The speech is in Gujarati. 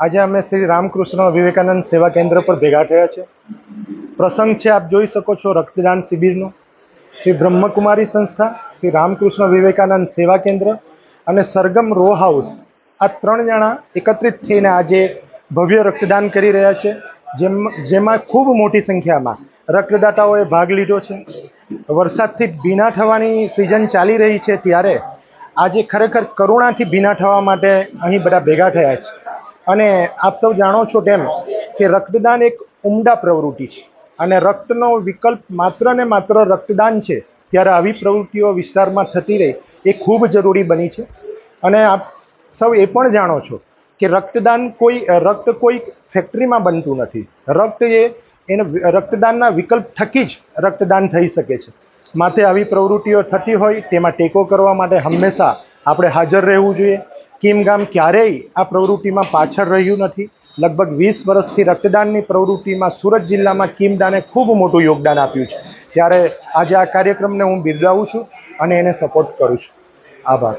આજે અમે શ્રી રામકૃષ્ણ વિવેકાનંદ સેવા કેન્દ્ર પર ભેગા થયા છે। પ્રસંગ છે, આપ જોઈ શકો છો, રક્તદાન શિબિરનો। શ્રી બ્રહ્મકુમારી સંસ્થા, શ્રી રામકૃષ્ણ વિવેકાનંદ સેવા કેન્દ્ર અને સરગમ રો હાઉસ, આ 3 જણા એકત્રિત થઈને આજે ભવ્ય રક્તદાન કરી રહ્યા છે, જેમાં ખૂબ મોટી સંખ્યામાં રક્તદાતાઓએ ભાગ લીધો છે। વરસાદથી ભીના થવાની સિઝન ચાલી રહી છે, ત્યારે આજે ખરેખર કરુણાથી ભીના થવા માટે અહીં બધા ભેગા થયા છે। અને આપ સૌ જાણો છો તેમ કે રક્તદાન એક ઉમદા પ્રવૃત્તિ છે અને રક્તનો વિકલ્પ માત્ર ને માત્ર રક્તદાન છે, ત્યારે આવી પ્રવૃત્તિઓ વિસ્તારમાં થતી રહે એ ખૂબ જરૂરી બની છે। અને આપ સૌ એ પણ જાણો છો કે રક્ત કોઈ ફેક્ટરીમાં બનતું નથી। રક્તદાનના વિકલ્પ થકી જ રક્તદાન થઈ શકે છે। માટે આવી પ્રવૃત્તિઓ થતી હોય તેમાં ટેકો કરવા માટે હંમેશા આપણે હાજર રહેવું જોઈએ। કીમ ગામ ક્યારેય આ પ્રવૃત્તિમાં પાછળ રહ્યું નથી। લગભગ 20 વર્ષથી રક્તદાનની પ્રવૃત્તિમાં સુરત જિલ્લામાં કીમદાને ખૂબ મોટું યોગદાન આપ્યું છે, ત્યારે આજે આ કાર્યક્રમને હું બિરદાવું છું અને એને સપોર્ટ કરું છું। આભાર।